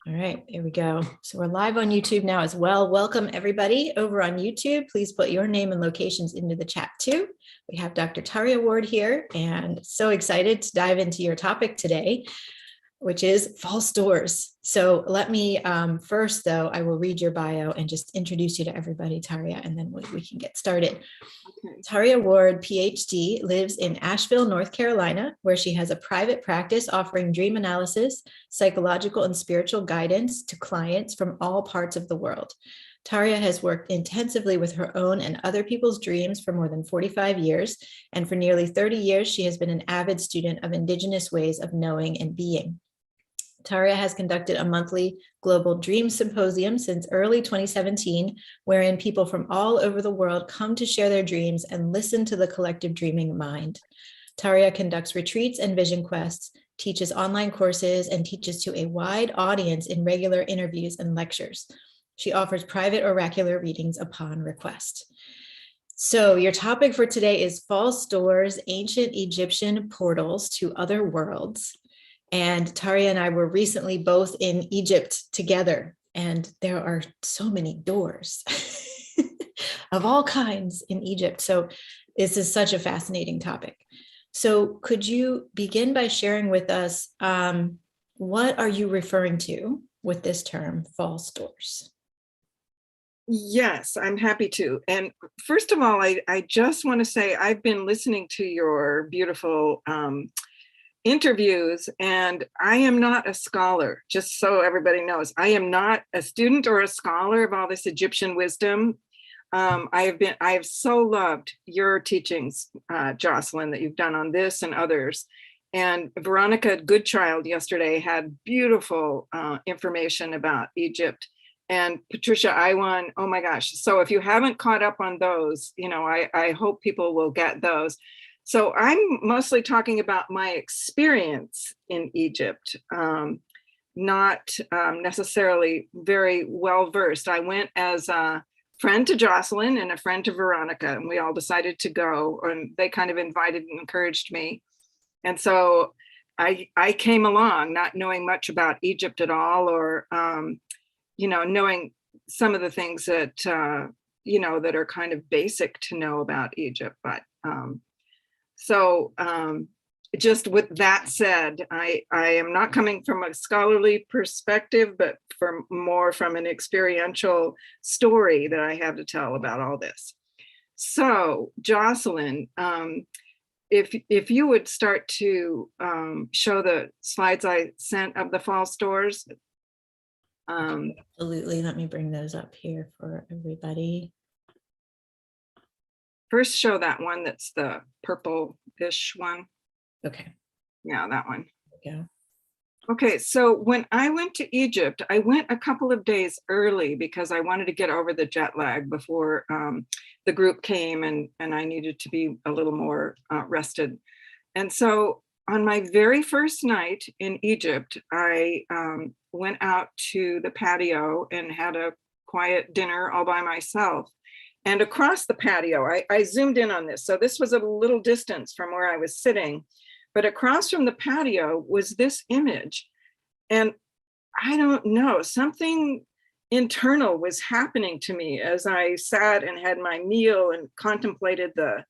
All right, here we go. So we're live on YouTube now as well. Welcome everybody over on YouTube. Please put your name and locations into the chat too. We have Dr. Tayria Ward here and so excited to dive into your topic today, which is false doors. So let me first though, I will read your bio and just introduce you to everybody, Tayria, and then we can get started. Okay. Tayria Ward, PhD, lives in Asheville, North Carolina, where she has a private practice offering dream analysis, psychological and spiritual guidance to clients from all parts of the world. Tayria has worked intensively with her own and other people's dreams for more than 45 years, and for nearly 30 years, she has been an avid student of Indigenous ways of knowing and being. Tayria has conducted a monthly global dream symposium since early 2017, wherein people from all over the world come to share their dreams and listen to the collective dreaming mind. Tayria conducts retreats and vision quests, teaches online courses, and teaches to a wide audience in regular interviews and lectures. She offers private oracular readings upon request. So your topic for today is false doors, ancient Egyptian portals to other worlds. And Tayria and I were recently both in Egypt together, and there are so many doors of all kinds in Egypt. So this is such a fascinating topic. So could you begin by sharing with us, what are you referring to with this term, false doors? Yes, I'm happy to. And first of all, I just want to say I've been listening to your beautiful interviews, and I am not a scholar, just so everybody knows. I am not a student or a scholar of all this Egyptian wisdom. I have so loved your teachings, Jocelyn, that you've done on this and others. And Veronica Goodchild yesterday had beautiful information about Egypt. And Patricia Iwan, oh my gosh. So if you haven't caught up on those, I hope people will get those. So I'm mostly talking about my experience in Egypt, not necessarily very well versed. I went as a friend to Jocelyn and a friend to Veronica, and we all decided to go, and they kind of invited and encouraged me. And so I came along not knowing much about Egypt at all, or, knowing some of the things that, that are kind of basic to know about Egypt. But So just with that said, I am not coming from a scholarly perspective, but more from an experiential story that I have to tell about all this. So Jocelyn, if you would start to show the slides I sent of the false doors. Absolutely, let me bring those up here for everybody. First, show that one that's the purple-ish one. Okay. Yeah, that one. Yeah. Okay, so when I went to Egypt, I went a couple of days early because I wanted to get over the jet lag before the group came, and I needed to be a little more rested. And so on my very first night in Egypt, I went out to the patio and had a quiet dinner all by myself. And across the patio, I zoomed in on this. So this was a little distance from where I was sitting, but across from the patio was this image. And I don't know, something internal was happening to me as I sat and had my meal and contemplated the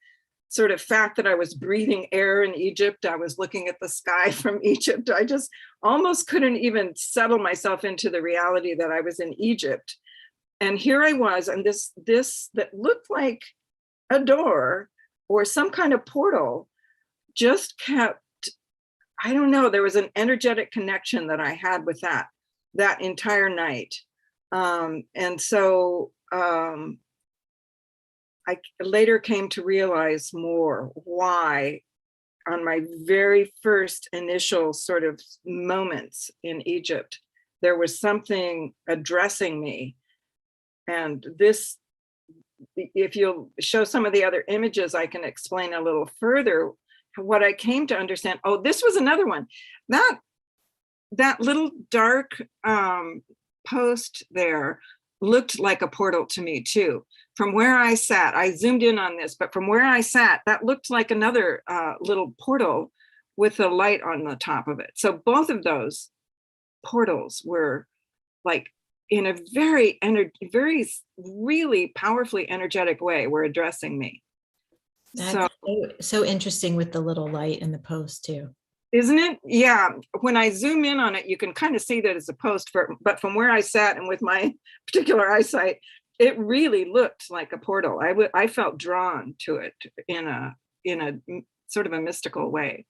sort of fact that I was breathing air in Egypt. I was looking at the sky from Egypt. I just almost couldn't even settle myself into the reality that I was in Egypt. And here I was, and this that looked like a door or some kind of portal just kept, I don't know, there was an energetic connection that I had with that entire night. And so I later came to realize more why on my very first initial sort of moments in Egypt, there was something addressing me. And this, if you'll show some of the other images, I can explain a little further what I came to understand. Oh, this was another one. That little dark post there looked like a portal to me too. From where I sat, I zoomed in on this, but from where I sat, that looked like another little portal with a light on the top of it. So both of those portals were like in a very really powerfully energetic way, were addressing me. That's so interesting with the little light in the post too. Isn't it? Yeah. When I zoom in on it, you can kind of see that it's a post, but from where I sat and with my particular eyesight, it really looked like a portal. I felt drawn to it in a sort of a mystical way.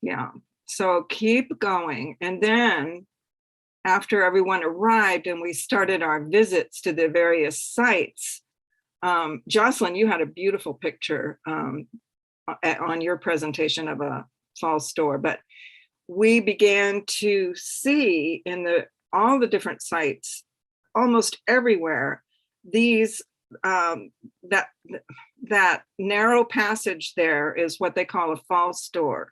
Yeah. So keep going. And then after everyone arrived and we started our visits to the various sites, Jocelyn, you had a beautiful picture on your presentation of a fall store, but we began to see in all the different sites, almost everywhere, these that narrow passage there is what they call a fall store,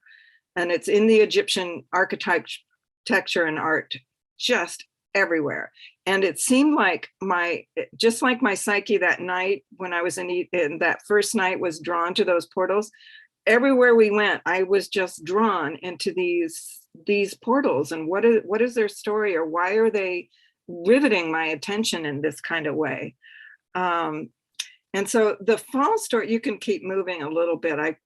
and it's in the Egyptian architecture and art, just everywhere. And it seemed like just like my psyche that night when I was in that first night was drawn to those portals. Everywhere we went, I was just drawn into these portals, and what is their story, or why are they riveting my attention in this kind of way? And so the fall story, you can keep moving a little bit.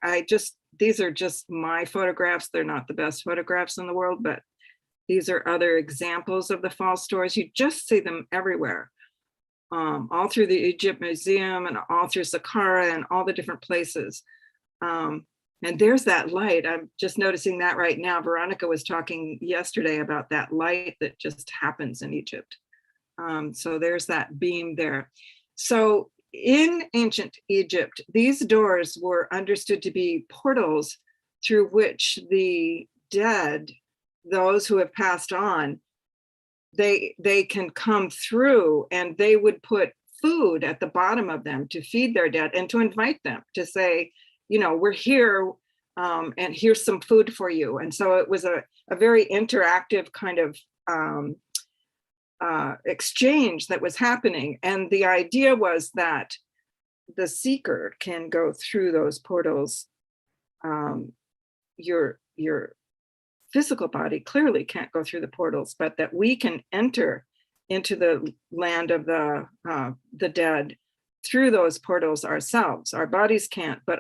These are just my photographs. They're not the best photographs in the world, but these are other examples of the fall stories. You just see them everywhere, all through the Egypt Museum and all through Saqqara and all the different places. And there's that light. I'm just noticing that right now. Veronica was talking yesterday about that light that just happens in Egypt. So there's that beam there. So in ancient Egypt, these doors were understood to be portals through which the dead, those who have passed on, they can come through, and they would put food at the bottom of them to feed their dead and to invite them to say, we're here, and here's some food for you. And so it was a very interactive kind of exchange that was happening. And the idea was that the seeker can go through those portals. Your physical body clearly can't go through the portals, but that we can enter into the land of the dead through those portals ourselves. Our bodies can't, but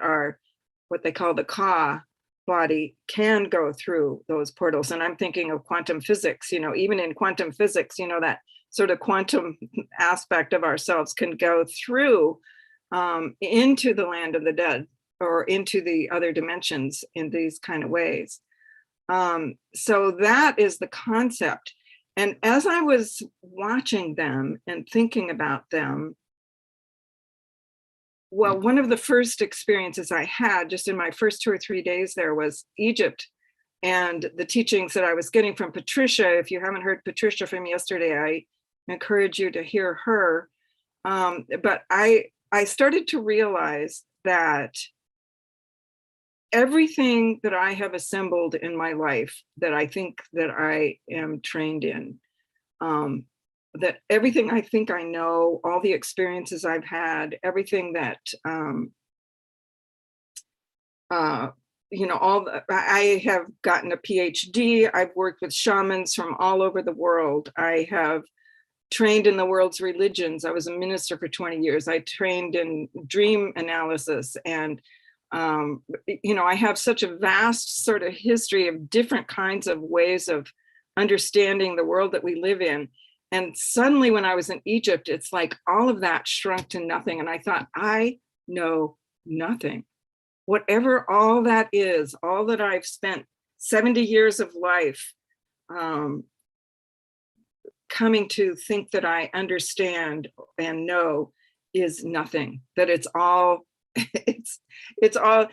what they call the Ka body can go through those portals. And I'm thinking of quantum physics, even in quantum physics, that sort of quantum aspect of ourselves can go through into the land of the dead or into the other dimensions in these kind of ways. So that is the concept. And as I was watching them and thinking about them, well, one of the first experiences I had just in my first 2 or 3 days there was Egypt, and the teachings that I was getting from Patricia. If you haven't heard Patricia from yesterday, I encourage you to hear her. But I started to realize that everything that I have assembled in my life that I think that I am trained in, that everything I think I know, all the experiences I've had, everything that, I have gotten a PhD, I've worked with shamans from all over the world. I have trained in the world's religions. I was a minister for 20 years. I trained in dream analysis, and I have such a vast sort of history of different kinds of ways of understanding the world that we live in. And suddenly when I was in Egypt, it's like all of that shrunk to nothing. And I thought, I know nothing. Whatever all that is, all that I've spent 70 years of life coming to think that I understand and know is nothing, that it's all it's all,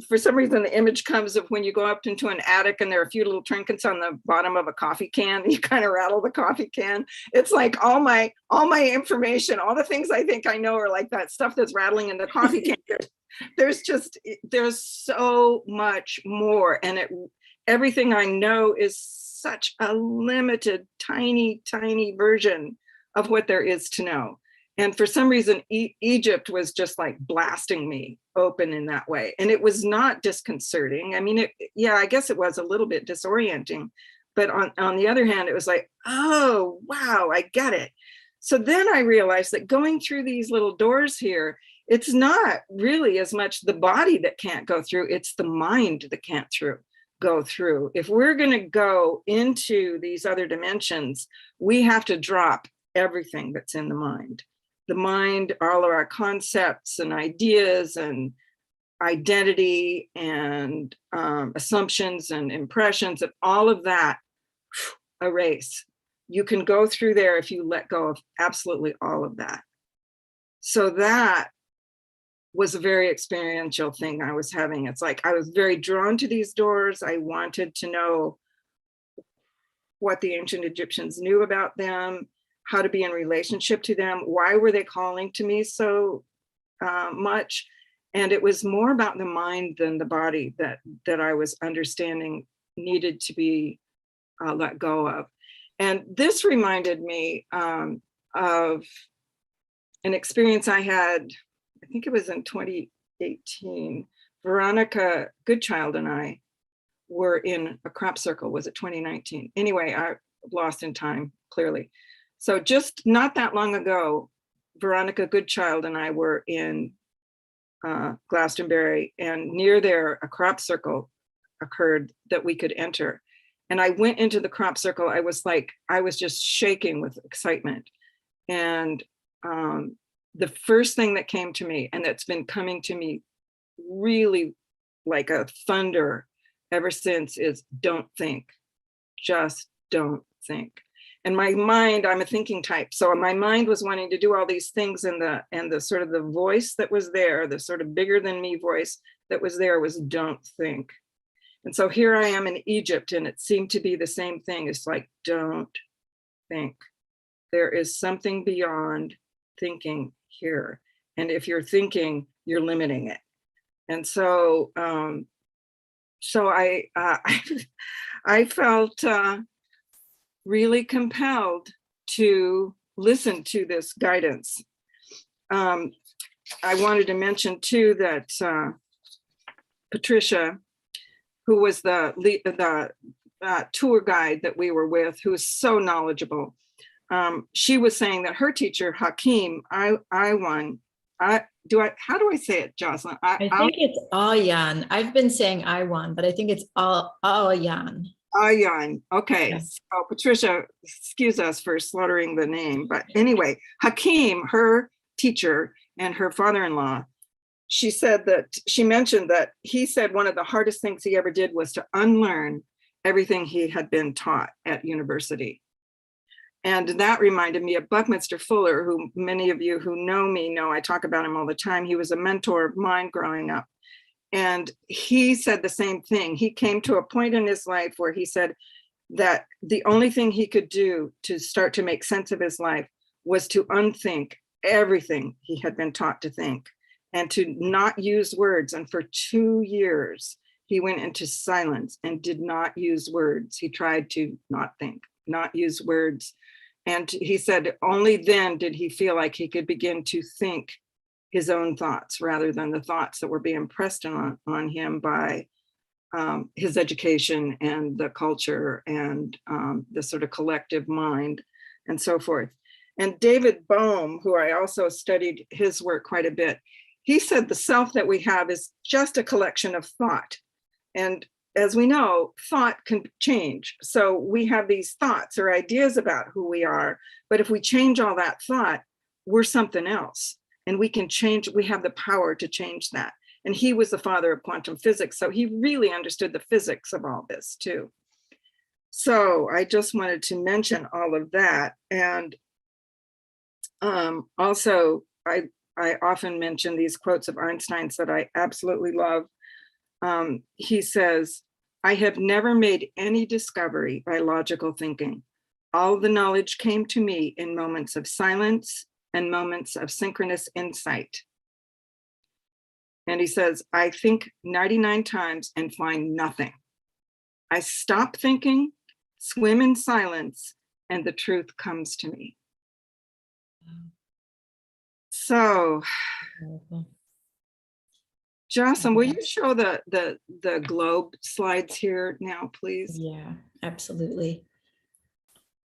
for some reason, the image comes of when you go up into an attic and there are a few little trinkets on the bottom of a coffee can, and you kind of rattle the coffee can. It's like all my information, all the things I think I know are like that stuff that's rattling in the coffee can. There's so much more, and everything I know is such a limited, tiny version of what there is to know. And for some reason, Egypt was just like blasting me open in that way. And it was not disconcerting. I mean, I guess it was a little bit disorienting, But on the other hand, it was like, oh, wow, I get it. So then I realized that going through these little doors here, it's not really as much the body that can't go through, it's the mind that can't go through. If we're going to go into these other dimensions, we have to drop everything that's in the mind. The mind, all of our concepts and ideas and identity and assumptions and impressions, and all of that, erase. You can go through there if you let go of absolutely all of that. So that was a very experiential thing I was having. It's like I was very drawn to these doors. I wanted to know what the ancient Egyptians knew about them, how to be in relationship to them, why were they calling to me so much. And it was more about the mind than the body that I was understanding needed to be let go of. And this reminded me of an experience I had, I think it was in 2018. Veronica Goodchild and I were in a crop circle. Was it 2019? Anyway, I lost in time, clearly. So just not that long ago, Veronica Goodchild and I were in Glastonbury, and near there, a crop circle occurred that we could enter. And I went into the crop circle. I was just shaking with excitement. And the first thing that came to me, and that's been coming to me really like a thunder ever since, is don't think, just don't think. And my mind, I'm a thinking type, so my mind was wanting to do all these things, and the sort of the voice that was there, the sort of bigger than me voice that was there, was don't think. And so here I am in Egypt, and it seemed to be the same thing. It's like, don't think. There is something beyond thinking here. And if you're thinking, you're limiting it. And so, I felt really compelled to listen to this guidance. I wanted to mention too that Patricia, who was the tour guide that we were with, who was so knowledgeable, she was saying that her teacher, Hakim Iwan, how do I say it, Jocelyn? I think it's Ayan. I've been saying Iwan, but I think it's Ayan. Ayan. Okay. Yeah. So Patricia, excuse us for slaughtering the name, but anyway, Hakim, her teacher and her father-in-law, she mentioned that he said one of the hardest things he ever did was to unlearn everything he had been taught at university. And that reminded me of Buckminster Fuller, who many of you who know me know I talk about him all the time. He was a mentor of mine growing up. And he said the same thing. He came to a point in his life where he said that the only thing he could do to start to make sense of his life was to unthink everything he had been taught to think and to not use words. And for 2 years, he went into silence and did not use words. He tried to not think, not use words. And he said only then did he feel like he could begin to think his own thoughts rather than the thoughts that were being pressed on him by his education and the culture and the sort of collective mind and so forth. And David Bohm, who I also studied his work quite a bit, he said the self that we have is just a collection of thought. And as we know, thought can change. So we have these thoughts or ideas about who we are, but if we change all that thought, we're something else. And we can change, we have the power to change that. And he was the father of quantum physics, so he really understood the physics of all this too. So I just wanted to mention all of that. And also, I often mention these quotes of Einstein's that I absolutely love. He says, "I have never made any discovery by logical thinking. All the knowledge came to me in moments of silence and moments of synchronous insight." And he says, "I think 99 times and find nothing. I stop thinking, swim in silence, and the truth comes to me." So Jocelyn, will you show the globe slides here now, please? Yeah, absolutely.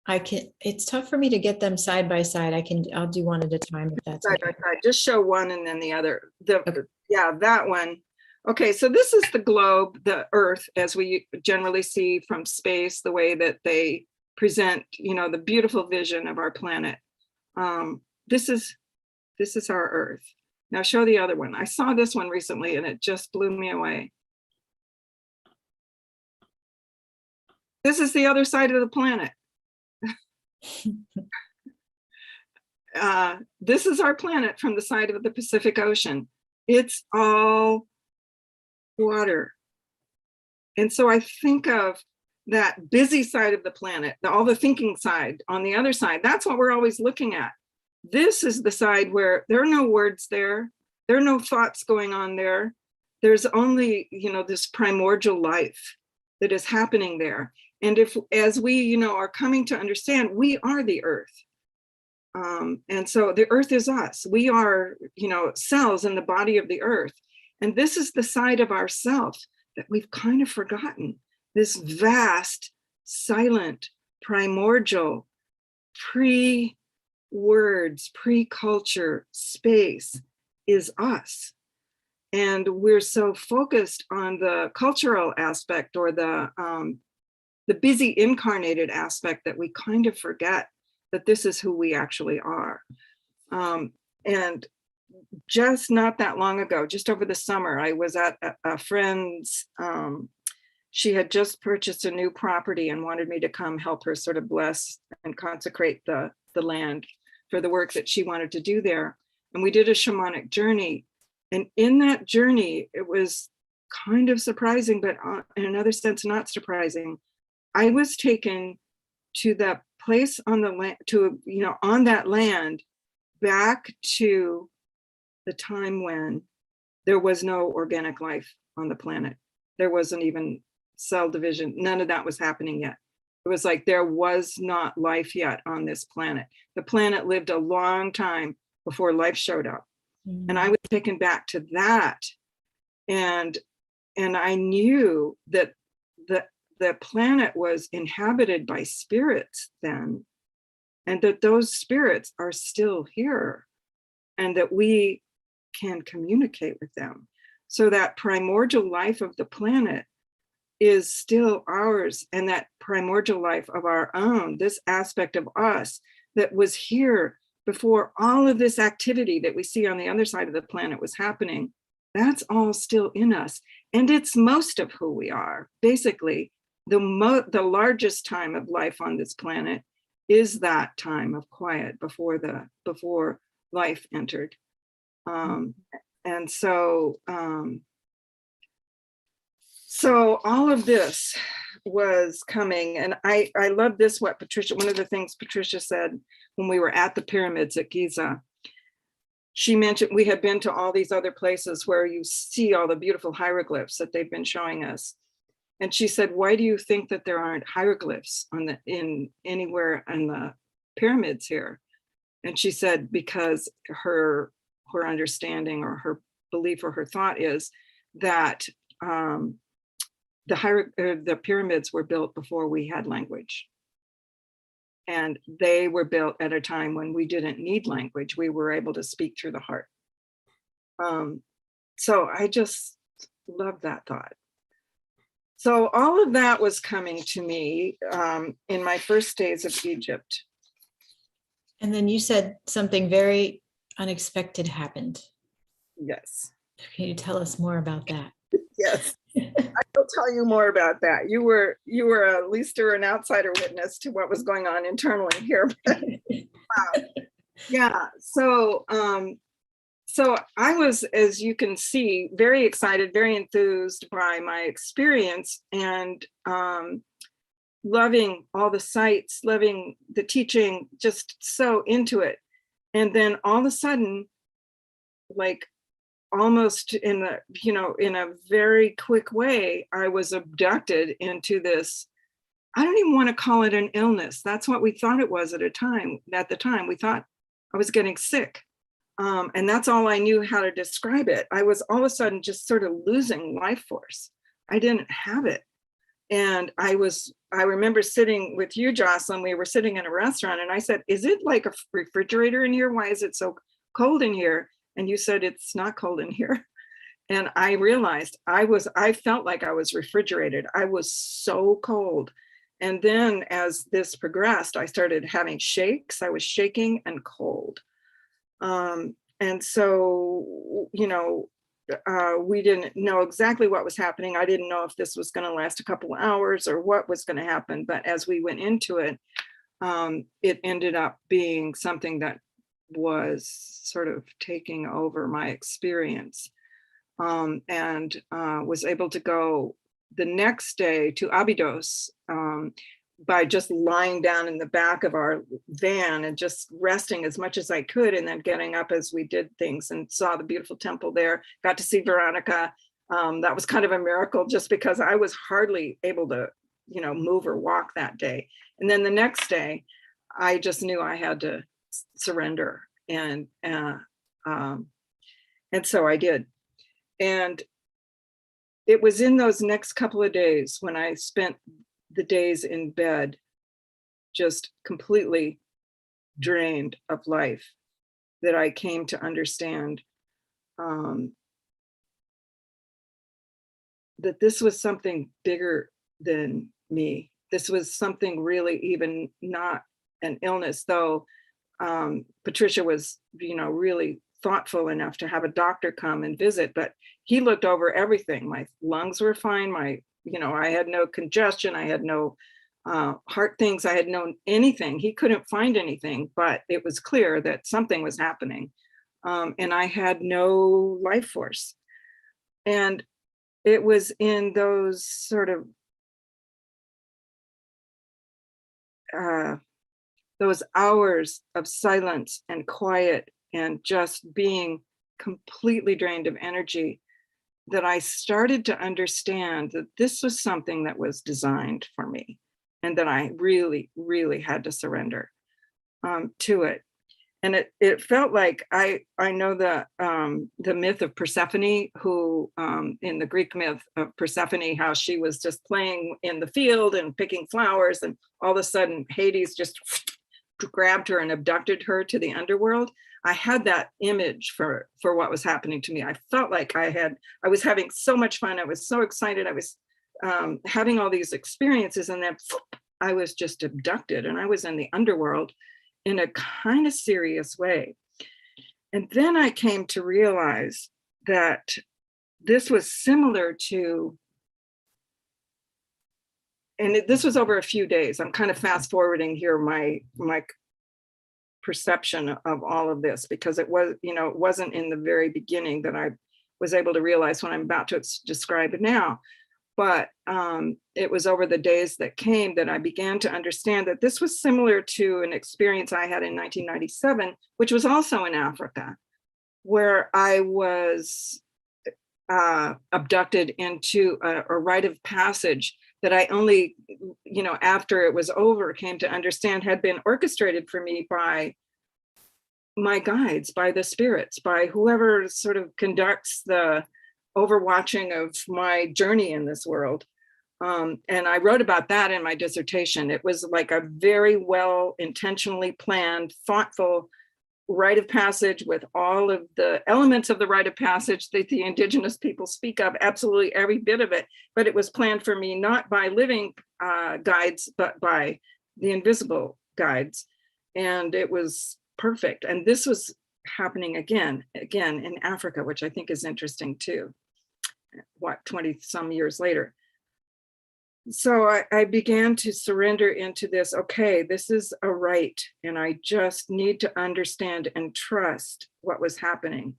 It's tough for me to get them side by side. I'll do one at a time if that's Side by okay. side. Just show one and then the other. Okay. Yeah, that one. Okay, so this is the globe, the Earth, as we generally see from space, the way that they present, the beautiful vision of our planet. This is our Earth. Now show the other one. I saw this one recently and it just blew me away. This is the other side of the planet. This is our planet from the side of the Pacific Ocean. It's all water. And so I think of that busy side of the planet, all the thinking side on the other side. That's what we're always looking at. This is the side where there are no words there. There are no thoughts going on there. There's only, this primordial life that is happening there. And as we, are coming to understand, we are the Earth. And so the Earth is us. We are, cells in the body of the Earth. And this is the side of ourself that we've kind of forgotten. This vast, silent, primordial, pre-words, pre-culture space is us. And we're so focused on the cultural aspect or the busy incarnated aspect that we kind of forget that this is who we actually are. And just not that long ago, just over the summer, I was at a friend's, she had just purchased a new property and wanted me to come help her sort of bless and consecrate the land for the work that she wanted to do there. And we did a shamanic journey. And in that journey, it was kind of surprising, but in another sense, not surprising. I was taken to that place on the land, on that land, back to the time when there was no organic life on the planet. There wasn't even cell division. None of that was happening yet. It was like there was not life yet on this planet. The planet lived a long time before life showed up. Mm-hmm. And I was taken back to that. And I knew that the planet was inhabited by spirits then, and that those spirits are still here, and that we can communicate with them. So that primordial life of the planet is still ours, and that primordial life of our own, this aspect of us that was here before all of this activity that we see on the other side of the planet was happening, that's all still in us. And it's most of who we are. Basically, the largest time of life on this planet is that time of quiet before life entered. And so all of this was coming, and I love this, one of the things Patricia said when we were at the pyramids at Giza. She mentioned we had been to all these other places where you see all the beautiful hieroglyphs that they've been showing us. And she said, why do you think that there aren't hieroglyphs anywhere in the pyramids here? And she said, because her understanding or her belief or her thought is that the pyramids were built before we had language. And they were built at a time when we didn't need language. We were able to speak through the heart. So I just love that thought. So all of that was coming to me in my first days of Egypt. And then you said something very unexpected happened. Yes. Can you tell us more about that? Yes, I will tell you more about that. You were at least an outsider witness to what was going on internally here. But, wow. Yeah. So I was, as you can see, very excited, very enthused by my experience, and loving all the sites, loving the teaching, just so into it. And then all of a sudden, like almost in a very quick way, I was abducted into this. I don't even want to call it an illness. That's what we thought it was at the time. We thought I was getting sick. And that's all I knew how to describe it. I was all of a sudden just sort of losing life force. I didn't have it. And I remember sitting with you, Jocelyn, we were sitting in a restaurant and I said, is it like a refrigerator in here? Why is it so cold in here? And you said, it's not cold in here. And I realized I felt like I was refrigerated. I was so cold. And then as this progressed, I started having shakes. I was shaking and cold. And so, we didn't know exactly what was happening. I didn't know if this was going to last a couple of hours or what was going to happen. But as we went into it, it ended up being something that was sort of taking over my experience, and was able to go the next day to Abydos, by just lying down in the back of our van and just resting as much as I could, and then getting up as we did things and saw the beautiful temple there, got to see Veronica. That was kind of a miracle just because I was hardly able to, move or walk that day. And then the next day, I just knew I had to surrender. And so I did. And it was in those next couple of days when I spent the days in bed, just completely drained of life, that I came to understand that this was something bigger than me. This was something really even not an illness, though Patricia was, really thoughtful enough to have a doctor come and visit, but he looked over everything. My lungs were fine. I had no congestion. I had no heart things. I had no anything. He couldn't find anything, but it was clear that something was happening. And I had no life force. And it was in those sort of those hours of silence and quiet and just being completely drained of energy that I started to understand that this was something that was designed for me, and that I really, really had to surrender to it. And it felt like I know the myth of Persephone, who in the Greek myth of Persephone, how she was just playing in the field and picking flowers, and all of a sudden Hades just grabbed her and abducted her to the underworld. I had that image for what was happening to me. I felt like I was having so much fun. I was so excited. I was having all these experiences, and then I was just abducted, and I was in the underworld in a kind of serious way. And then I came to realize that this was similar to, and this was over a few days. I'm kind of fast forwarding here my perception of all of this, because it was, it wasn't in the very beginning that I was able to realize what I'm about to describe now. But it was over the days that came that I began to understand that this was similar to an experience I had in 1997, which was also in Africa, where I was abducted into a rite of passage that I only, after it was over, came to understand had been orchestrated for me by my guides, by the spirits, by whoever sort of conducts the overwatching of my journey in this world. And I wrote about that in my dissertation. It was like a very well intentionally planned, thoughtful rite of passage with all of the elements of the rite of passage that the indigenous people speak of, absolutely every bit of it. But it was planned for me not by living guides, but by the invisible guides. And it was perfect. And this was happening again in Africa, which I think is interesting too. 20 some years later. So I began to surrender into this, okay, this is a rite, and I just need to understand and trust what was happening.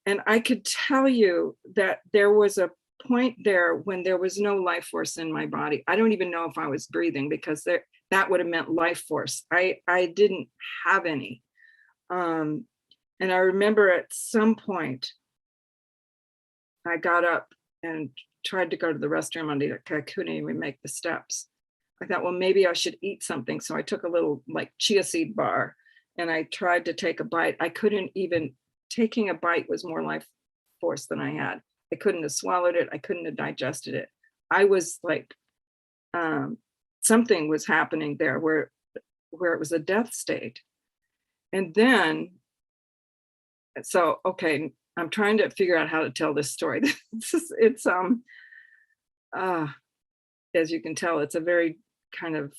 And I could tell you that there was a point there when there was no life force in my body. I don't even know if I was breathing, because that would have meant life force. I didn't have any. And I remember at some point, I got up and tried to go to the restroom. I couldn't even make the steps. I thought, well, maybe I should eat something. So I took a little like chia seed bar and I tried to take a bite. I couldn't even, taking a bite was more life force than I had. I couldn't have swallowed it. I couldn't have digested it. I was like, something was happening there where it was a death state. And then, so, okay, I'm trying to figure out how to tell this story. It's as you can tell, it's a very kind of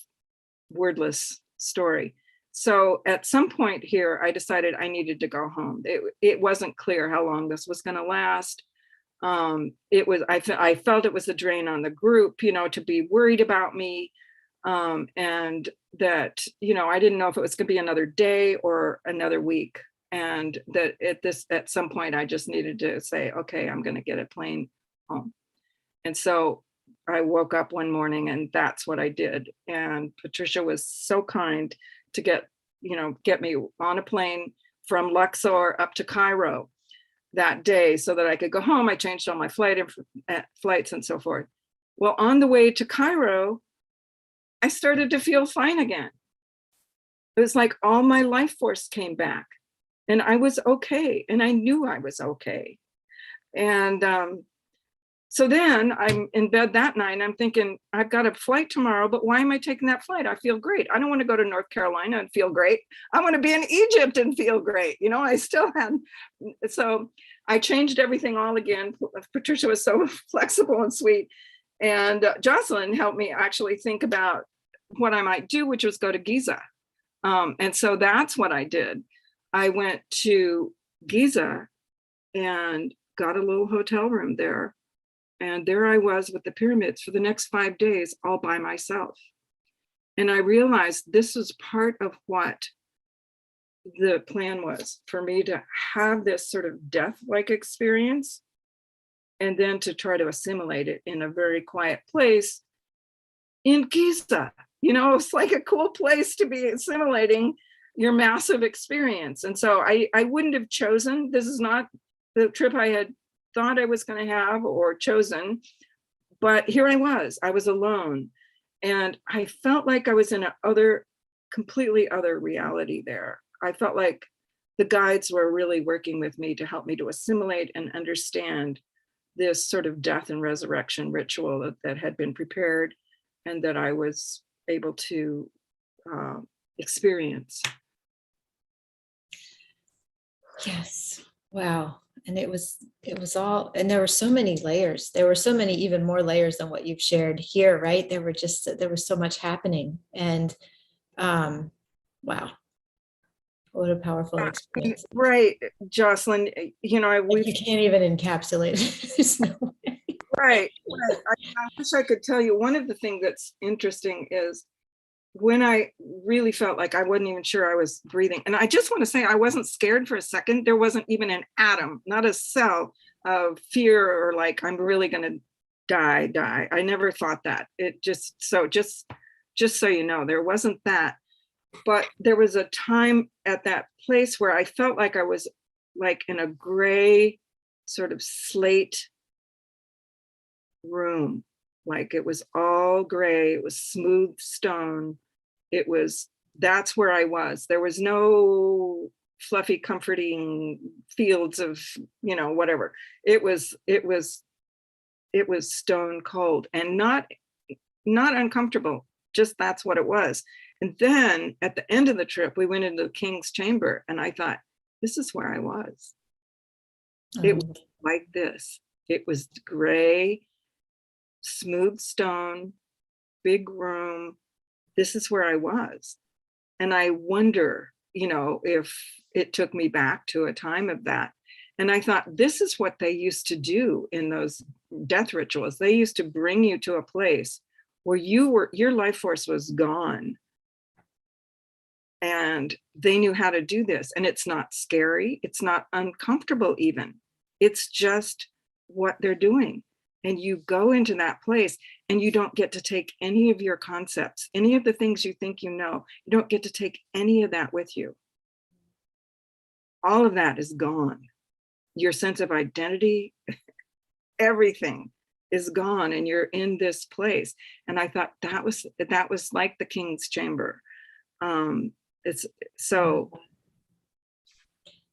wordless story. So at some point here, I decided I needed to go home. It wasn't clear how long this was going to last. I felt it was a drain on the group, to be worried about me. And that, I didn't know if it was going to be another day or another week. And that at some point I just needed to say, okay, I'm going to get a plane home. And so I woke up one morning and that's what I did. And Patricia was so kind to get me on a plane from Luxor up to Cairo that day so that I could go home. I changed all my flights and so forth. Well, on the way to Cairo, I started to feel fine again. It was like all my life force came back and I was okay. And I knew I was okay. And so then I'm in bed that night and I'm thinking, I've got a flight tomorrow, but why am I taking that flight? I feel great. I don't want to go to North Carolina and feel great. I want to be in Egypt and feel great. I still had, so I changed everything all again. Patricia was so flexible and sweet. And Jocelyn helped me actually think about what I might do, which was go to Giza. And so that's what I did. I went to Giza and got a little hotel room there. And there I was with the pyramids for the next 5 days, all by myself. And I realized this was part of what the plan was, for me to have this sort of death-like experience and then to try to assimilate it in a very quiet place in Giza. It's like a cool place to be assimilating your massive experience. And so I wouldn't have chosen, this is not the trip I had thought I was going to have or chosen, but here I was alone. And I felt like I was in completely other reality there. I felt like the guides were really working with me to help me to assimilate and understand this sort of death and resurrection ritual that had been prepared and that I was able to experience. Yes. Wow. And it was all, and there were so many layers. There were so many, even more layers than what you've shared here, right? There was so much happening. And wow, what a powerful experience. Right, Jocelyn, You can't even encapsulate it. There's no way. Right. I wish I could tell you. One of the things that's interesting is when I really felt like I wasn't even sure I was breathing. And I just want to say I wasn't scared for a second. There wasn't even an atom, not a cell of fear or like I'm really going to die. I never thought that. It just so you know, there wasn't that. But there was a time at that place where I felt like I was like in a gray sort of slate room. Like it was all gray, it was smooth stone. That's where I was. There was no fluffy, comforting fields of, whatever. It was stone cold and not uncomfortable. Just that's what it was. And then at the end of the trip, we went into the king's chamber and I thought, this is where I was. It was like this. It was gray, smooth stone, big room. This is where I was. And I wonder, if it took me back to a time of that. And I thought, this is what they used to do in those death rituals. They used to bring you to a place where your life force was gone. And they knew how to do this. And it's not scary. It's not uncomfortable even. It's just what they're doing. And you go into that place and you don't get to take any of your concepts, any of the things you think you know. You don't get to take any of that with you. All of that is gone. Your sense of identity, everything is gone, and you're in this place. And I thought that was like the king's chamber. It's so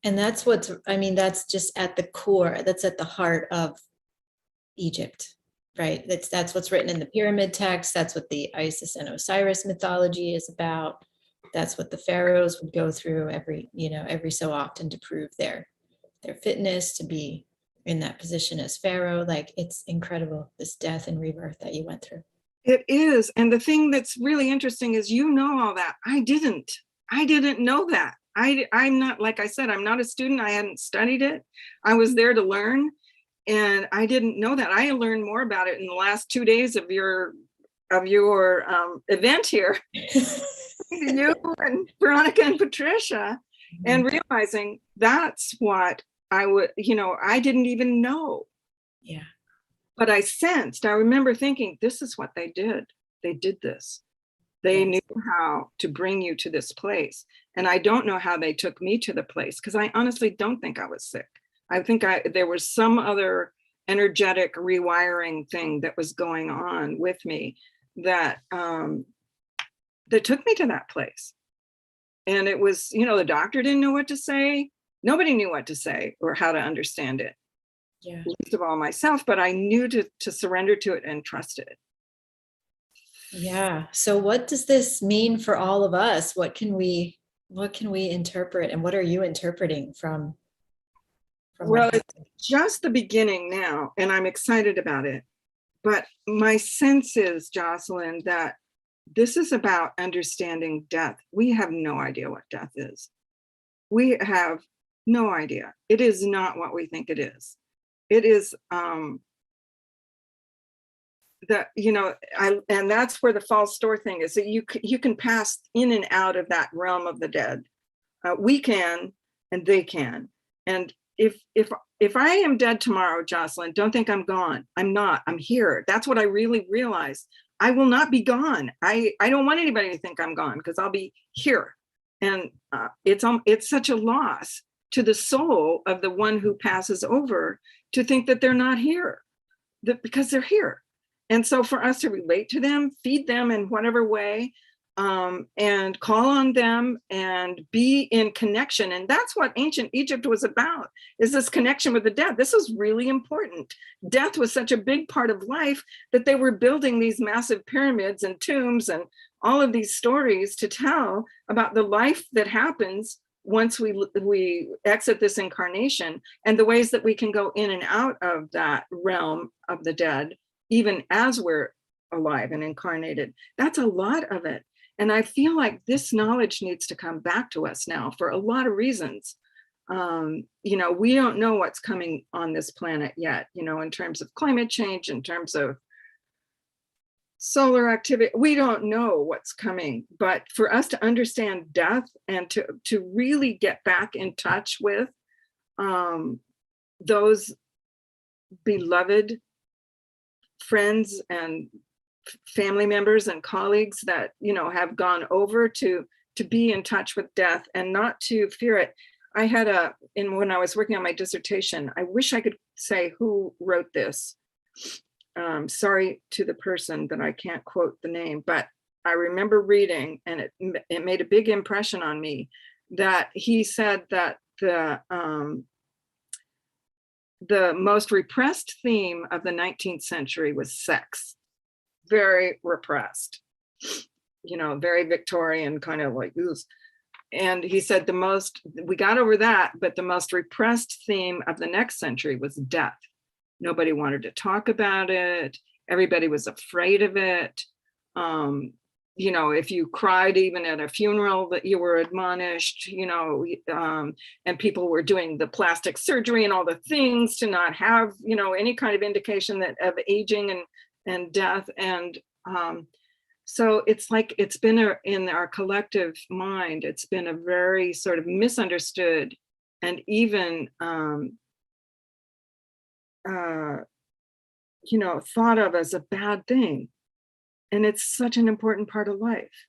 And that's what's, I mean, that's just at the core, that's at the heart of Egypt, right? That's what's written in the pyramid text. That's what the Isis and Osiris mythology is about. That's what the pharaohs would go through every so often to prove their fitness to be in that position as pharaoh. Like, it's incredible, this death and rebirth that you went through. It is. And the thing that's really interesting is, you know, all that. I didn't know that. I'm not, like I said, I'm not a student. I hadn't studied it. I was there to learn. And I didn't know that. I learned more about it in the last 2 days of your event here. You and Veronica and Patricia, and realizing that's what I would, I didn't even know. Yeah. But I sensed, I remember thinking, this is what they did. They did this. They knew how to bring you to this place. And I don't know how they took me to the place, because I honestly don't think I was sick. I think there was some other energetic rewiring thing that was going on with me that that took me to that place. And it was, the doctor didn't know what to say. Nobody knew what to say or how to understand it. Yeah. Least of all myself, but I knew to surrender to it and trust it. Yeah. So what does this mean for all of us? What can we interpret, and what are you interpreting from Well, it's just the beginning now, and I'm excited about it. But my sense is, Jocelyn, that this is about understanding death. We have no idea what death is. We have no idea. It is not what we think it is. It is and that's where the false door thing is, that you can pass in and out of that realm of the dead. We can, and they can. And if I am dead tomorrow, Jocelyn, don't think I'm gone. I'm not. I'm here. That's what I really realized. I will not be gone. I don't want anybody to think I'm gone, because I'll be here. And it's such a loss to the soul of the one who passes over to think that they're not here, because they're here. And so for us to relate to them, feed them in whatever way, and call on them and be in connection. And that's what ancient Egypt was about, is this connection with the dead. This was really important. Death was such a big part of life that they were building these massive pyramids and tombs and all of these stories to tell about the life that happens once we exit this incarnation, and the ways that we can go in and out of that realm of the dead, even as we're alive and incarnated. That's a lot of it. And I feel like this knowledge needs to come back to us now for a lot of reasons. We don't know what's coming on this planet yet, in terms of climate change, in terms of solar activity. We don't know what's coming, but for us to understand death and to really get back in touch with those beloved friends and family members and colleagues that have gone over, to be in touch with death and not to fear it. I had when I was working on my dissertation, I wish I could say who wrote this. Sorry to the person that I can't quote the name, but I remember reading, and it made a big impression on me, that he said that the most repressed theme of the 19th century was sex. Very repressed, very Victorian, kind of like, ooh. And he said we got over that, but the most repressed theme of the next century was death. Nobody wanted to talk about it. Everybody was afraid of it. If you cried even at a funeral, that you were admonished, and people were doing the plastic surgery and all the things to not have, any kind of indication of aging and death. And so it's like, it's been in our collective mind, it's been a very sort of misunderstood and even thought of as a bad thing. And it's such an important part of life.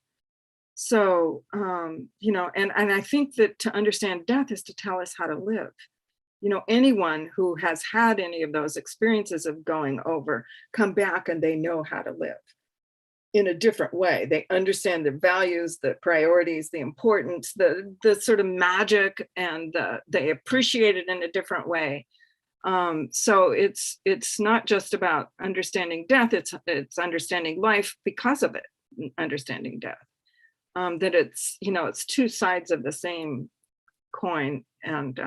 So, and I think that to understand death is to tell us how to live. Anyone who has had any of those experiences of going over, come back and they know how to live. in a different way. They understand the values, the priorities, the importance, the sort of magic, and they appreciate it in a different way. So it's not just about understanding death, it's understanding life because of it, understanding death. That it's, it's two sides of the same coin, and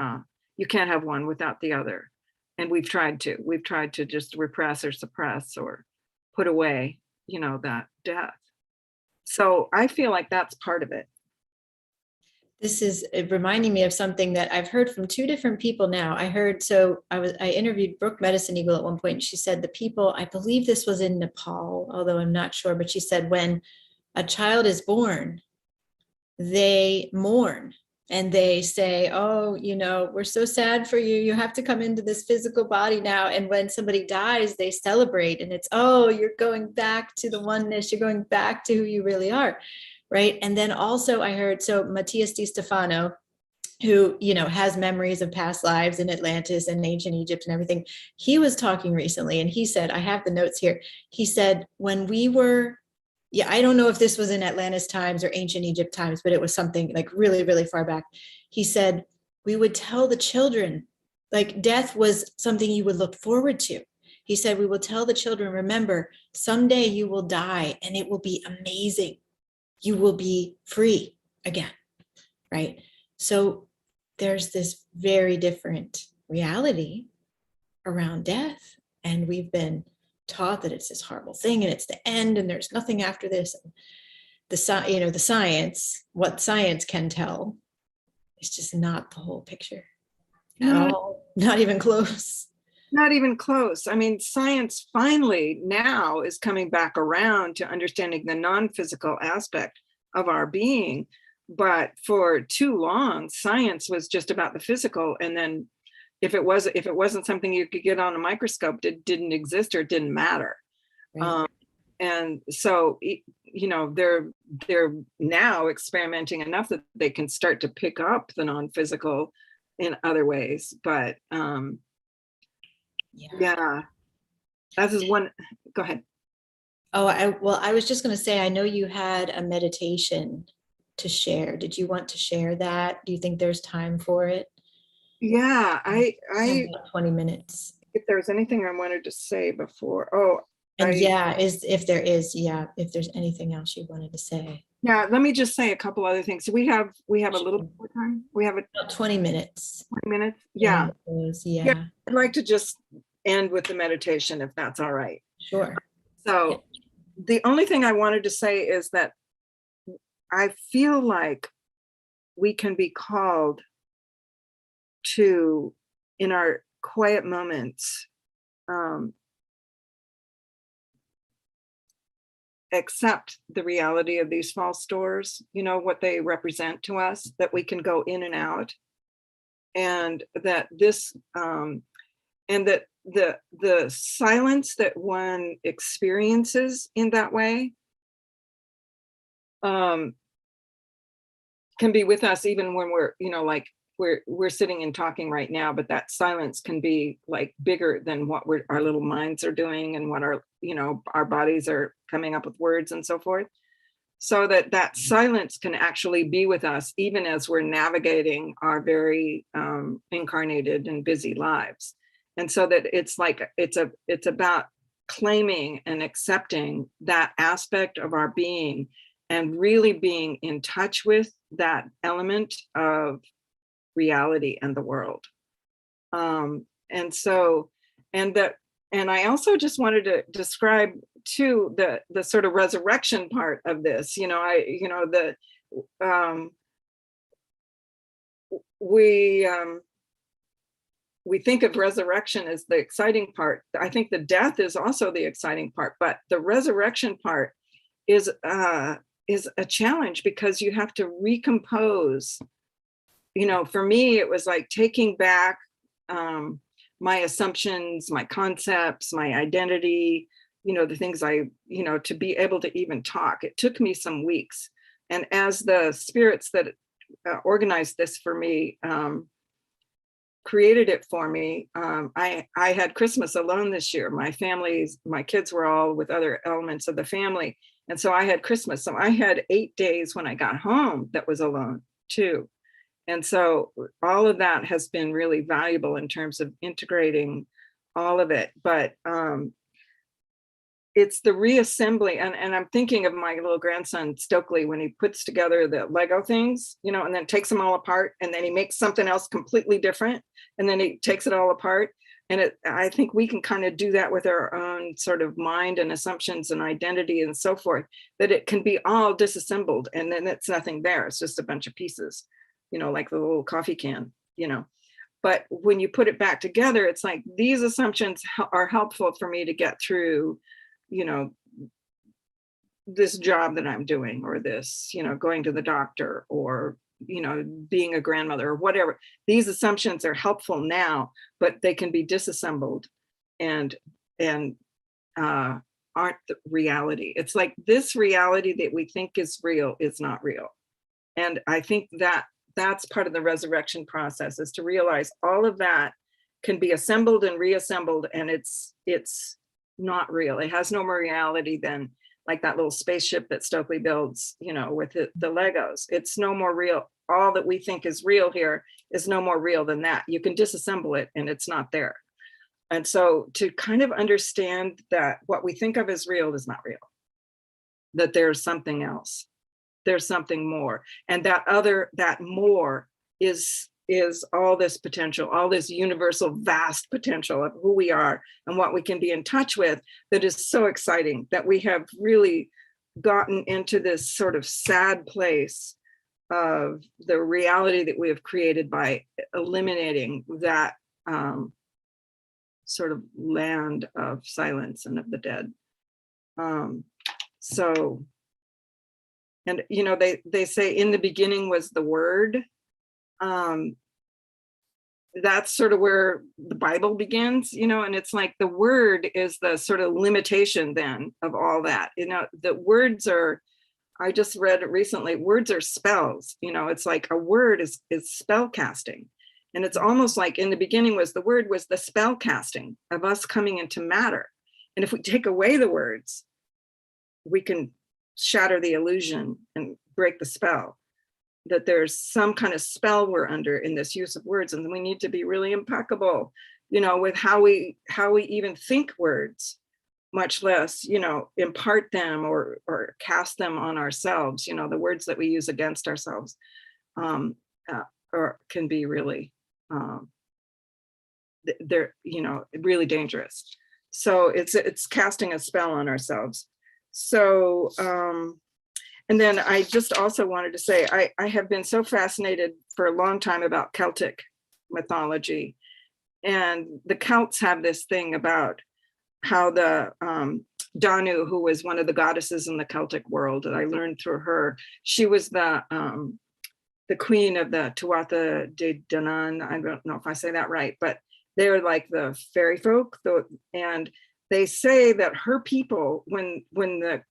you can't have one without the other. And we've tried to just repress or suppress or put away, that death. So I feel like that's part of it. This is reminding me of something that I've heard from two different people now. I interviewed Brooke Medicine Eagle at one point, and she said the people, I believe this was in Nepal, although I'm not sure, but she said when a child is born, they mourn and they say, oh, we're so sad for you. You have to come into this physical body now. And when somebody dies, they celebrate, and it's, oh, you're going back to the oneness. You're going back to who you really are. Right. And then also I heard, so Matthias Di Stefano, who, has memories of past lives in Atlantis and ancient Egypt and everything. He was talking recently, and he said, I have the notes here. He said, when we were, I don't know if this was in Atlantis times or ancient Egypt times, but it was something like really, really far back. He said, we would tell the children, like death was something you would look forward to. He said, we will tell the children, remember, someday you will die and it will be amazing. You will be free again, right? So there's this very different reality around death, and we've been taught that it's this horrible thing and it's the end and there's nothing after this. And the science, what science can tell, is just not the whole picture at all. Not even close. Not even close. I mean, science finally now is coming back around to understanding the non-physical aspect of our being. But for too long, science was just about the physical. And then if it wasn't something you could get on a microscope, it didn't exist or it didn't matter. Right. And so, they're now experimenting enough that they can start to pick up the non-physical in other ways. But yeah, that is one. Go ahead. Oh, I was just going to say, I know you had a meditation to share. Did you want to share that? Do you think there's time for it? Yeah, I about 20 minutes. If there's anything I wanted to say before. If there's anything else you wanted to say. Yeah, let me just say a couple other things. We have a little bit more time. We have about 20 minutes. 20 minutes. Yeah. Yeah. I'd like to just end with the meditation, if that's all right. Sure. So the only thing I wanted to say is that I feel like we can be called to, in our quiet moments, accept the reality of these false doors, what they represent to us, that we can go in and out, and that this and that the silence that one experiences in that way can be with us even when we're, like we're sitting and talking right now, but that silence can be like bigger than what our little minds are doing and what our bodies are coming up with words and so forth. So that silence can actually be with us even as we're navigating our very incarnated and busy lives. And so that it's about claiming and accepting that aspect of our being and really being in touch with that element of reality and the world. And I also just wanted to describe too the sort of resurrection part of this. We think of resurrection as the exciting part. I think the death is also the exciting part, but the resurrection part is a challenge because you have to recompose. For me, it was like taking back my assumptions, my concepts, my identity, the things to be able to even talk. It took me some weeks. And as the spirits that organized this for me, created it for me, I had Christmas alone this year. My kids were all with other elements of the family. And so I had Christmas. So I had 8 days when I got home that was alone too. And so all of that has been really valuable in terms of integrating all of it. But it's the reassembly. And I'm thinking of my little grandson, Stokely, when he puts together the Lego things, you know, and then takes them all apart, and then he makes something else completely different, and then he takes it all apart. And I think we can kind of do that with our own sort of mind and assumptions and identity and so forth, that it can be all disassembled and then it's nothing there. It's just a bunch of pieces, you know, like the little coffee can, you know. But when you put it back together, it's like these assumptions are helpful for me to get through, you know, this job that I'm doing, or this, you know, going to the doctor, or, you know, being a grandmother, or whatever. These assumptions are helpful now, but they can be disassembled and aren't the reality. It's like this reality that we think is real is not real. And I think that that's part of the resurrection process, is to realize all of that can be assembled and reassembled, and it's not real. It has no more reality than like that little spaceship that Stokely builds, you know, with the Legos. It's no more real. All that we think is real here is no more real than that. You can disassemble it and it's not there. And so to kind of understand that what we think of as real is not real, that there's something else, there's something more. And that more is all this potential, all this universal vast potential of who we are and what we can be in touch with, that is so exciting, that we have really gotten into this sort of sad place of the reality that we have created by eliminating that sort of land of silence and of the dead. So, and you know, they say in the beginning was the word. That's sort of where the Bible begins, you know, and it's like the word is the sort of limitation then of all that. You know, the words are, I just read it recently, words are spells, you know, it's like a word is spell casting. And it's almost like in the beginning was the word, was the spell casting of us coming into matter. And if we take away the words, we can shatter the illusion and break the spell, that there's some kind of spell we're under in this use of words. And we need to be really impeccable, you know, with how we even think words, much less, you know, impart them or cast them on ourselves. You know, the words that we use against ourselves or can be really, they're, you know, really dangerous. So it's casting a spell on ourselves. So, and then I just also wanted to say, I have been so fascinated for a long time about Celtic mythology. And the Celts have this thing about how the Danu, who was one of the goddesses in the Celtic world that I learned through her, she was the queen of the Tuatha De Danann. I don't know if I say that right, but they're like the fairy folk. And they say that her people, when the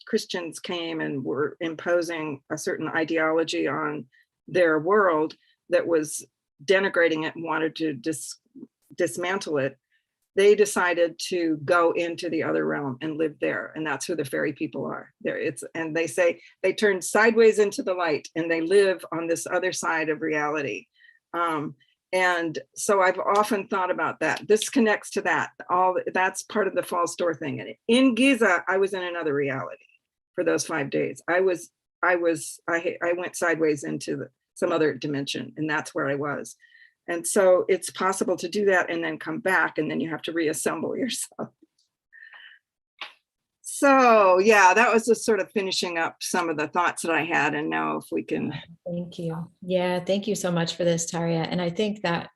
Christians came and were imposing a certain ideology on their world that was denigrating it and wanted to dismantle it, they decided to go into the other realm and live there. And that's who the fairy people are. And they say they turn sideways into the light and they live on this other side of reality. And so I've often thought about that. This connects to that. That's part of the false door thing. And in Giza, I was in another reality for those 5 days. I went sideways into some other dimension, and that's where I was. And so it's possible to do that and then come back, and then you have to reassemble yourself. So yeah, that was just sort of finishing up some of the thoughts that I had. And now if we can. Thank you. Yeah, thank you so much for this, Tayria. And I think that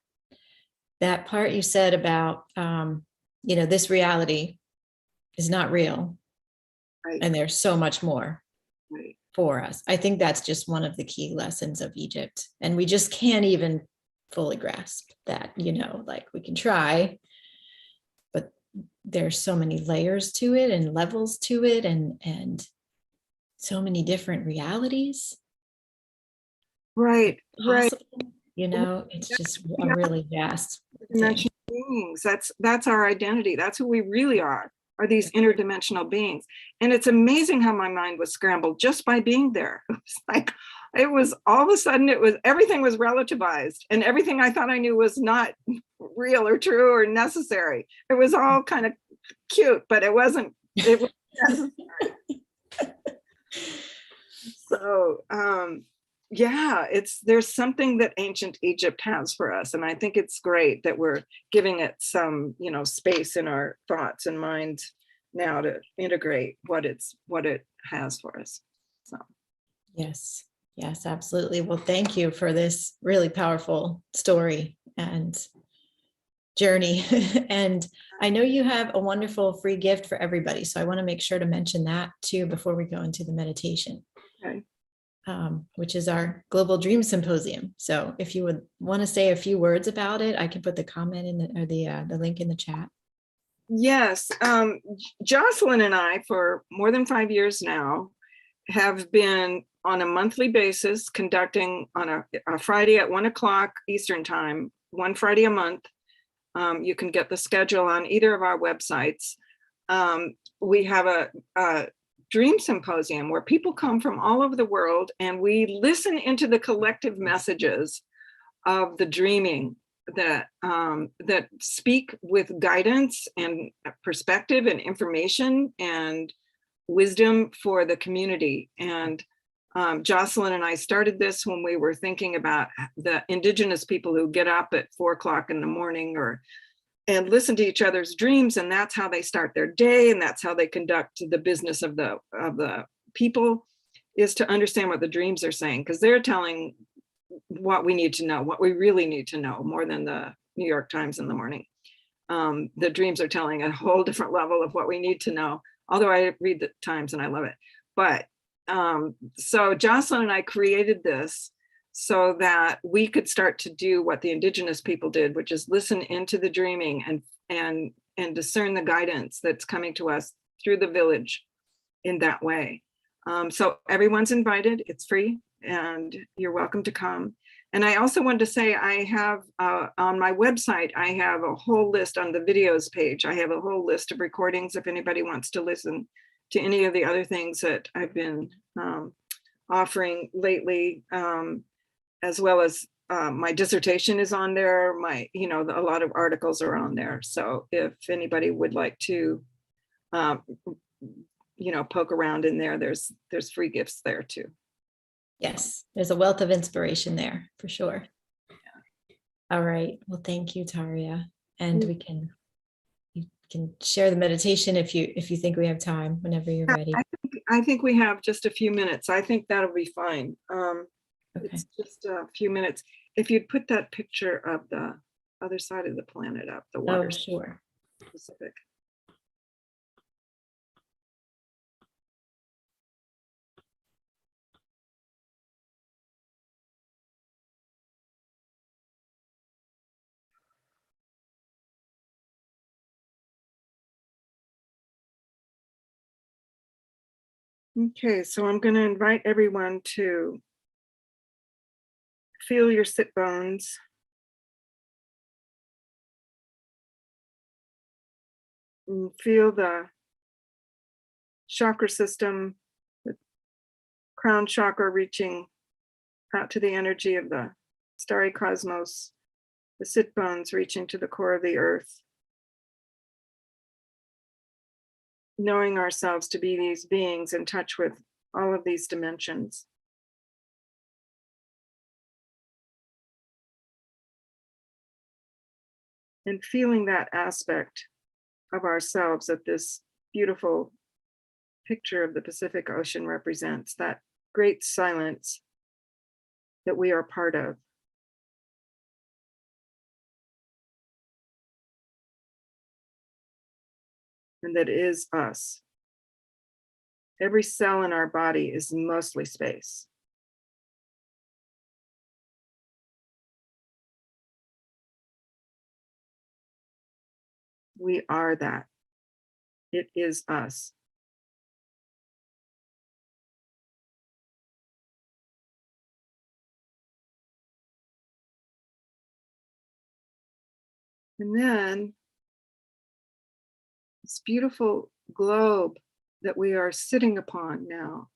part you said about, you know, this reality is not real. Right. And there's so much more Right. for us. I think that's just one of the key lessons of Egypt. And we just can't even fully grasp that, you know, like we can try, but there's so many layers to it and levels to it and so many different realities. Right, Possible, you know, it's just a really vast dimensional beings. That's our identity. That's who we really are. are these interdimensional beings. And it's amazing how my mind was scrambled just by being there. It was like, it was all of a sudden, everything was relativized, and everything I thought I knew was not real or true or necessary. It was all kind of cute, but it wasn't necessary. So yeah, there's something that ancient Egypt has for us, and I think it's great that we're giving it some, space in our thoughts and minds now to integrate what it has for us. So yes, absolutely. Well, thank you for this really powerful story and journey. And I know you have a wonderful free gift for everybody, so I want to make sure to mention that too before we go into the meditation. Okay. Which is our Global Dream Symposium. So if you would want to say a few words about it, I can put the comment in the link in the chat. Yes, Jocelyn and I, for more than 5 years now, have been on a monthly basis conducting on a Friday at 1:00 Eastern time, one Friday a month. You can get the schedule on either of our websites. We have a dream symposium where people come from all over the world, and we listen into the collective messages of the dreaming that speak with guidance and perspective and information and wisdom for the community. And Jocelyn and I started this when we were thinking about the indigenous people who get up at 4:00 in the morning and listen to each other's dreams, and that's how they start their day, and that's how they conduct the business of the people, is to understand what the dreams are saying, because they're telling what we need to know, what we really need to know, more than the New York Times in the morning. The dreams are telling a whole different level of what we need to know, although I read the Times and I love it. But so Jocelyn and I created this so that we could start to do what the indigenous people did, which is listen into the dreaming and discern the guidance that's coming to us through the village in that way. So everyone's invited, it's free, and you're welcome to come. And I also wanted to say, I have on my website, I have a whole list on the videos page. I have a whole list of recordings if anybody wants to listen to any of the other things that I've been offering lately, as well as my dissertation is on there. A lot of articles are on there. So if anybody would like to, poke around in there, there's free gifts there too. Yes, there's a wealth of inspiration there for sure. All right. Well, thank you, Tayria. And you can share the meditation if you think we have time, whenever you're ready. I think we have just a few minutes. I think that'll be fine. Okay. It's just a few minutes. If you'd put that picture of the other side of the planet up, the water. Oh, sure. Pacific. Okay, so I'm going to invite everyone to feel your sit bones. And feel the chakra system, the crown chakra reaching out to the energy of the starry cosmos, the sit bones reaching to the core of the earth. Knowing ourselves to be these beings in touch with all of these dimensions. And feeling that aspect of ourselves that this beautiful picture of the Pacific Ocean represents, that great silence that we are part of. And that is us. Every cell in our body is mostly space. We are that. It is us. And then this beautiful globe that we are sitting upon now,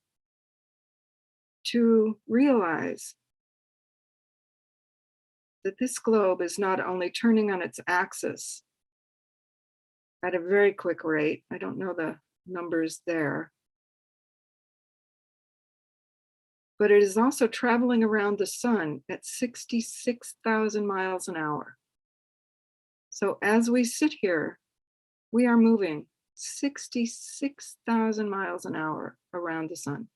to realize that this globe is not only turning on its axis at a very quick rate, I don't know the numbers there, but it is also traveling around the sun at 66,000 miles an hour. So as we sit here, we are moving 66,000 miles an hour around the sun.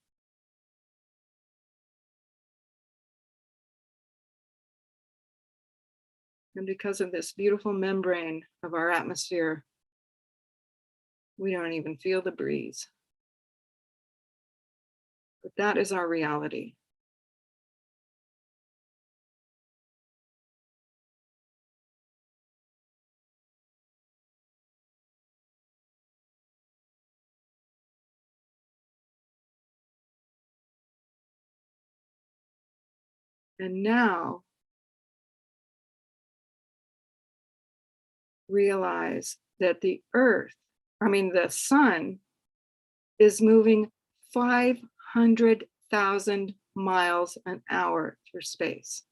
And because of this beautiful membrane of our atmosphere, we don't even feel the breeze. But that is our reality. And now realize that the sun is moving 500,000 miles an hour through space.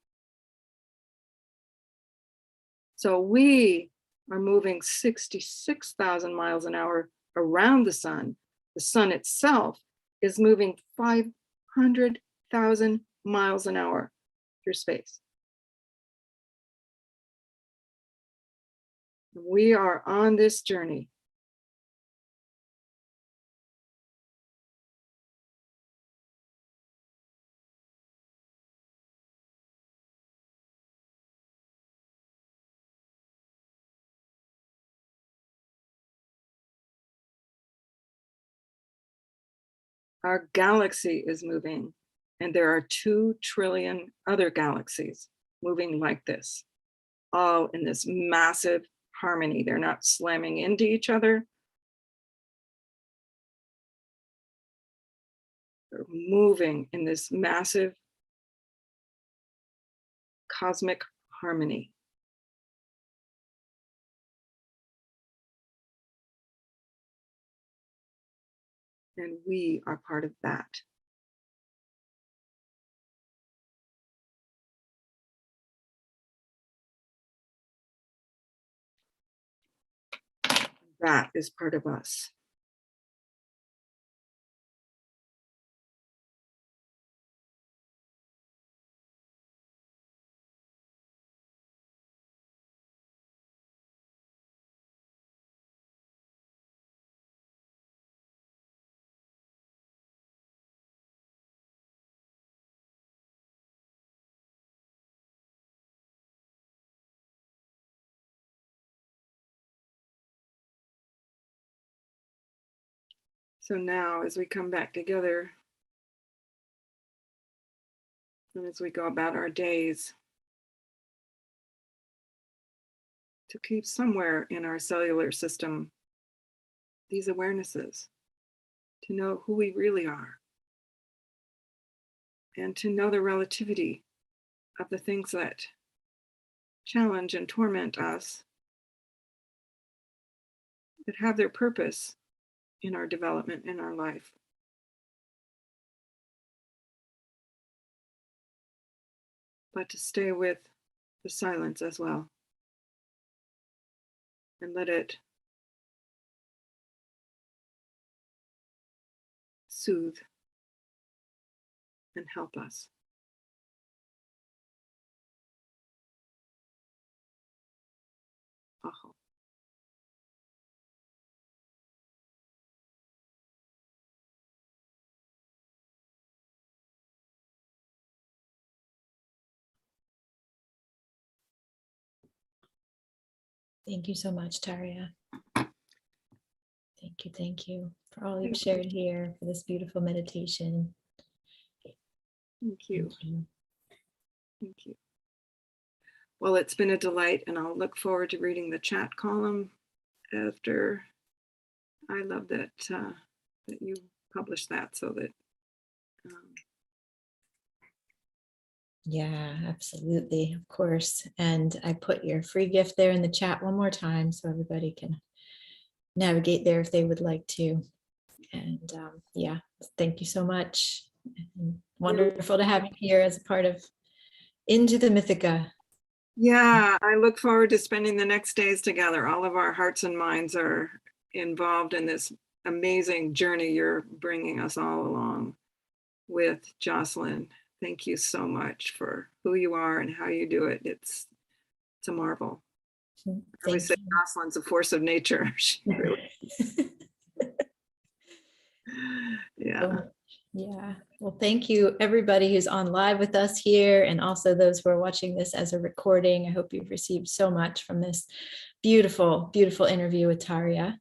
So we are moving 66,000 miles an hour around the sun. The sun itself is moving 500,000 miles an hour through space. We are on this journey. Our galaxy is moving, and there are 2 trillion other galaxies moving like this, all in this massive harmony. They're not slamming into each other. They're moving in this massive cosmic harmony. And we are part of that. That is part of us. So now, as we come back together, and as we go about our days, to keep somewhere in our cellular system these awarenesses, to know who we really are, and to know the relativity of the things that challenge and torment us, that have their purpose in our development, in our life. But to stay with the silence as well, and let it soothe and help us. Aho. Thank you so much, Tayria. Thank you for all you've shared here, for this beautiful meditation. Thank you. Thank you. Well, it's been a delight, and I'll look forward to reading the chat column after. I love that that you published that, so that. Yeah, absolutely, of course. And I put your free gift there in the chat one more time so everybody can navigate there if they would like to. And yeah, thank you so much. And wonderful to have you here as a part of Into the Mythica. Yeah, I look forward to spending the next days together. All of our hearts and minds are involved in this amazing journey you're bringing us all along with, Jocelyn. Thank you so much for who you are and how you do it. It's a marvel. I always say Jocelyn's a force of nature. She really, yeah. Yeah. Well, thank you, everybody who's on live with us here, and also those who are watching this as a recording. I hope you've received so much from this beautiful, beautiful interview with Tayria.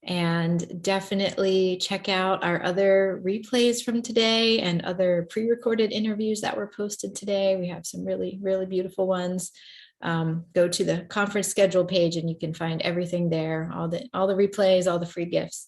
And definitely check out our other replays from today and other pre-recorded interviews that were posted today. We have some really, really beautiful ones. Go to the conference schedule page and you can find everything there, all the replays, all the free gifts.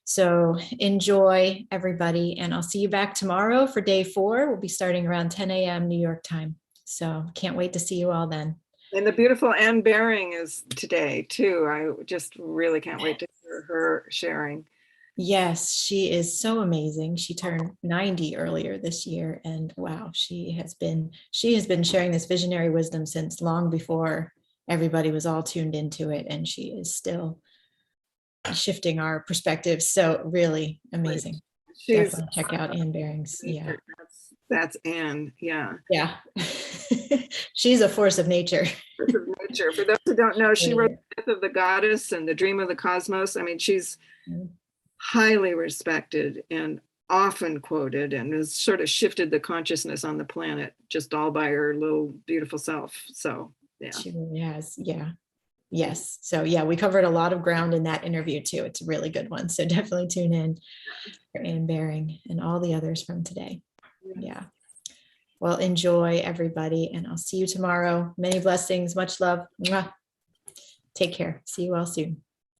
So enjoy, everybody, and I'll see you back tomorrow for day 4. We'll be starting around 10 a.m. New York time. So can't wait to see you all then. And the beautiful Anne Baring is today too. I just really can't wait to hear her sharing. Yes, she is so amazing. She turned 90 earlier this year, and wow, she has been sharing this visionary wisdom since long before everybody was all tuned into it, and she is still shifting our perspectives. So really amazing. Definitely check out Anne Baring's. Yeah, that's Anne. Yeah. Yeah. She's a force of nature. Force of nature. For those who don't know, she wrote The Myth of the Goddess and The Dream of the Cosmos. I mean, she's highly respected and often quoted, and has sort of shifted the consciousness on the planet just all by her little beautiful self. So yeah. She really has. Yeah. Yes. So yeah, we covered a lot of ground in that interview too. It's a really good one. So definitely tune in for Anne Baring and all the others from today. Yeah. Well, enjoy, everybody, and I'll see you tomorrow. Many blessings, much love. Mwah. Take care. See you all soon.